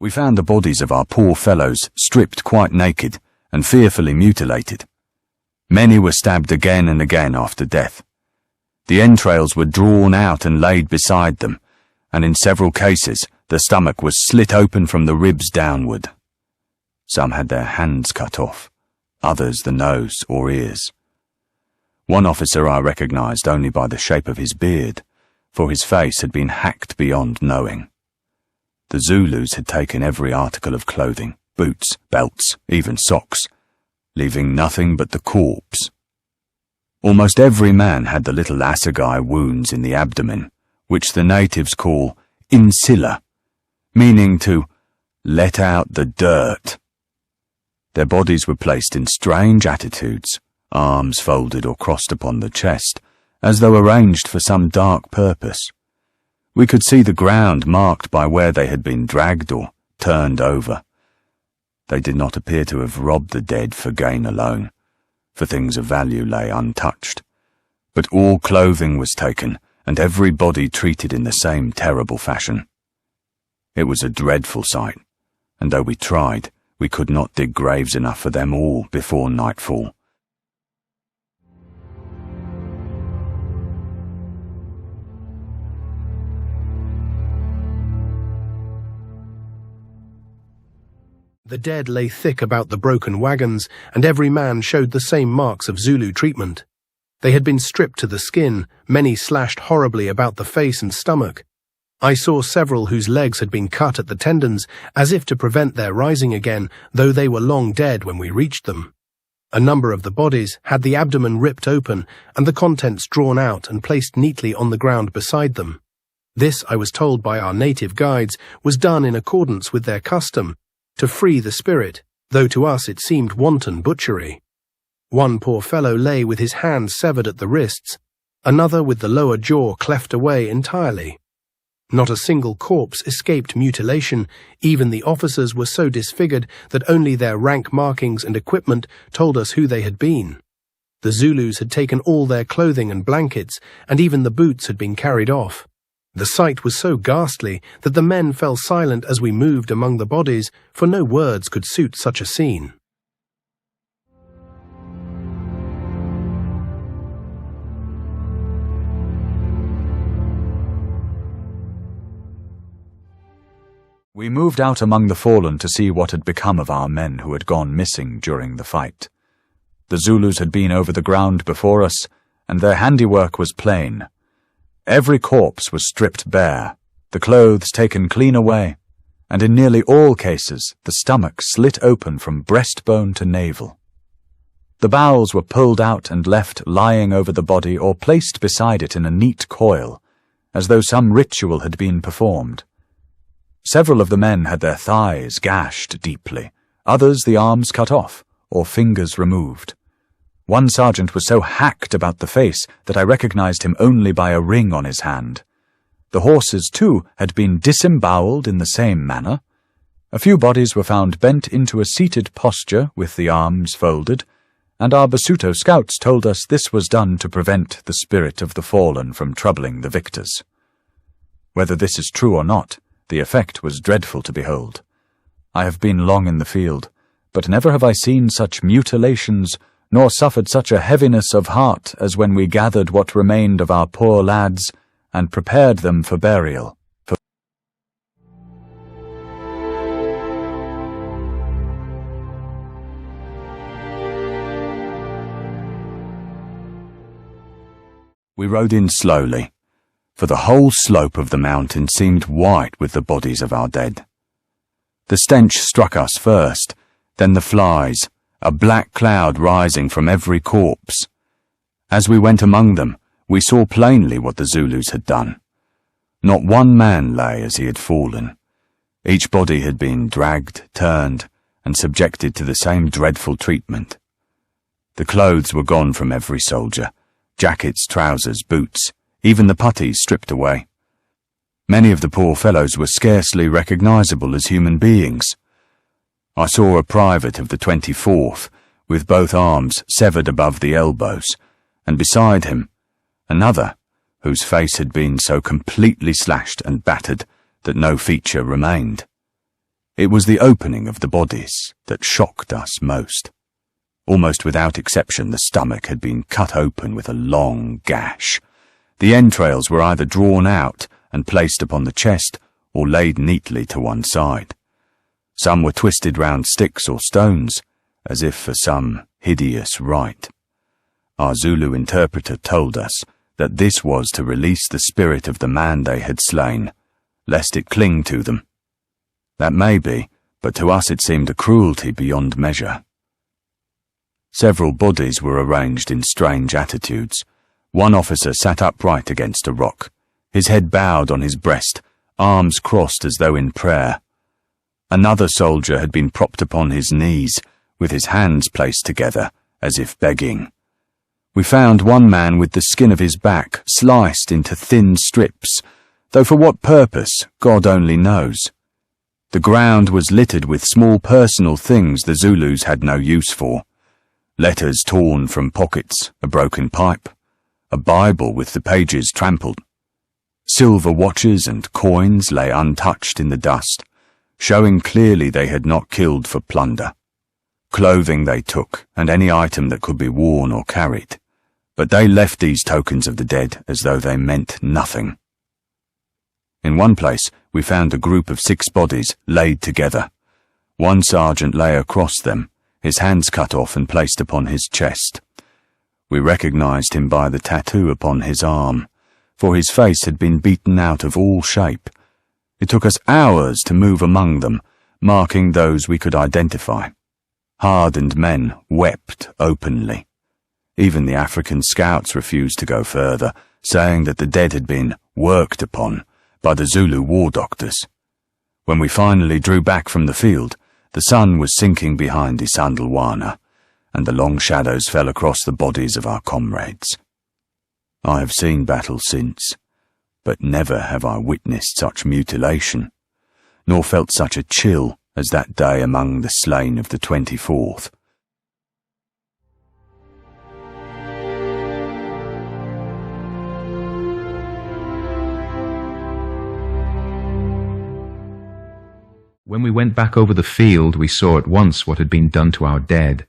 We found the bodies of our poor fellows stripped quite naked and fearfully mutilated. Many were stabbed again and again after death. The entrails were drawn out and laid beside them, and in several cases the stomach was slit open from the ribs downward. Some had their hands cut off, others the nose or ears. One officer I recognized only by the shape of his beard, for his face had been hacked beyond knowing. The Zulus had taken every article of clothing, boots, belts, even socks, leaving nothing but the corpse. Almost every man had the little assegai wounds in the abdomen, which the natives call insilla, meaning to let out the dirt. Their bodies were placed in strange attitudes, arms folded or crossed upon the chest, as though arranged for some dark purpose. We could see the ground marked by where they had been dragged or turned over. They did not appear to have robbed the dead for gain alone, for things of value lay untouched. But all clothing was taken, and every body treated in the same terrible fashion. It was a dreadful sight, and though we tried, we could not dig graves enough for them all before nightfall. The dead lay thick about the broken wagons, and every man showed the same marks of Zulu treatment. They had been stripped to the skin, many slashed horribly about the face and stomach. I saw several whose legs had been cut at the tendons, as if to prevent their rising again, though they were long dead when we reached them. A number of the bodies had the abdomen ripped open, and the contents drawn out and placed neatly on the ground beside them. This, I was told by our native guides, was done in accordance with their custom, to free the spirit, though to us it seemed wanton butchery. One poor fellow lay with his hands severed at the wrists, another with the lower jaw cleft away entirely. Not a single corpse escaped mutilation. Even the officers were so disfigured that only their rank markings and equipment told us who they had been. The Zulus had taken all their clothing and blankets, and even the boots had been carried off. The sight was so ghastly that the men fell silent as we moved among the bodies, for no words could suit such a scene. We moved out among the fallen to see what had become of our men who had gone missing during the fight. The Zulus had been over the ground before us, and their handiwork was plain. Every corpse was stripped bare, the clothes taken clean away, and in nearly all cases the stomach slit open from breastbone to navel. The bowels were pulled out and left lying over the body or placed beside it in a neat coil, as though some ritual had been performed. Several of the men had their thighs gashed deeply, others the arms cut off, or fingers removed. One sergeant was so hacked about the face that I recognized him only by a ring on his hand. The horses, too, had been disembowelled in the same manner. A few bodies were found bent into a seated posture with the arms folded, and our Basuto scouts told us this was done to prevent the spirit of the fallen from troubling the victors. Whether this is true or not, the effect was dreadful to behold. I have been long in the field, but never have I seen such mutilations, nor suffered such a heaviness of heart as when we gathered what remained of our poor lads and prepared them for burial. We rode in slowly, for the whole slope of the mountain seemed white with the bodies of our dead. The stench struck us first, then the flies, a black cloud rising from every corpse. As we went among them, we saw plainly what the Zulus had done. Not one man lay as he had fallen. Each body had been dragged, turned, and subjected to the same dreadful treatment. The clothes were gone from every soldier, jackets, trousers, boots, even the puttees stripped away. Many of the poor fellows were scarcely recognizable as human beings. I saw a private of the 24th, with both arms severed above the elbows, and beside him, another, whose face had been so completely slashed and battered that no feature remained. It was the opening of the bodies that shocked us most. Almost without exception, the stomach had been cut open with a long gash. The entrails were either drawn out and placed upon the chest or laid neatly to one side. Some were twisted round sticks or stones, as if for some hideous rite. Our Zulu interpreter told us that this was to release the spirit of the man they had slain, lest it cling to them. That may be, but to us it seemed a cruelty beyond measure. Several bodies were arranged in strange attitudes. One officer sat upright against a rock, his head bowed on his breast, arms crossed as though in prayer. Another soldier had been propped upon his knees, with his hands placed together, as if begging. We found one man with the skin of his back sliced into thin strips, though for what purpose, God only knows. The ground was littered with small personal things the Zulus had no use for. Letters torn from pockets, a broken pipe, a Bible with the pages trampled. Silver watches and coins lay untouched in the dust, showing clearly they had not killed for plunder. Clothing they took, and any item that could be worn or carried, but they left these tokens of the dead as though they meant nothing. In one place we found a group of 6 bodies laid together. One sergeant lay across them, his hands cut off and placed upon his chest. We recognized him by the tattoo upon his arm, for his face had been beaten out of all shape. It took us hours to move among them, marking those we could identify. Hardened men wept openly. Even the African scouts refused to go further, saying that the dead had been worked upon by the Zulu war doctors. When we finally drew back from the field, the sun was sinking behind Isandlwana, and the long shadows fell across the bodies of our comrades. I have seen battle since, but never have I witnessed such mutilation, nor felt such a chill as that day among the slain of the 24th. When we went back over the field, we saw at once what had been done to our dead.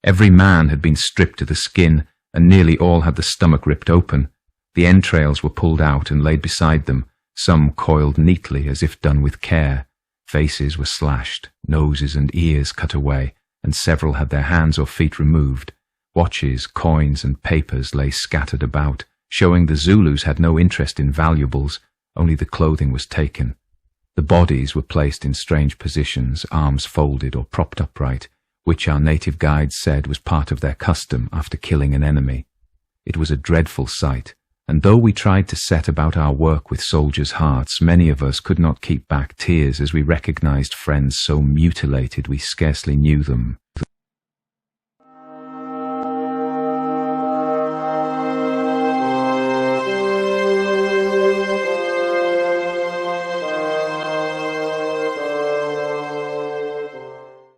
Every man had been stripped to the skin, and nearly all had the stomach ripped open. The entrails were pulled out and laid beside them, some coiled neatly as if done with care. Faces were slashed, noses and ears cut away, and several had their hands or feet removed. Watches, coins and papers lay scattered about, showing the Zulus had no interest in valuables, only the clothing was taken. The bodies were placed in strange positions, arms folded or propped upright, which our native guides said was part of their custom after killing an enemy. It was a dreadful sight, and though we tried to set about our work with soldiers' hearts, many of us could not keep back tears as we recognized friends so mutilated we scarcely knew them.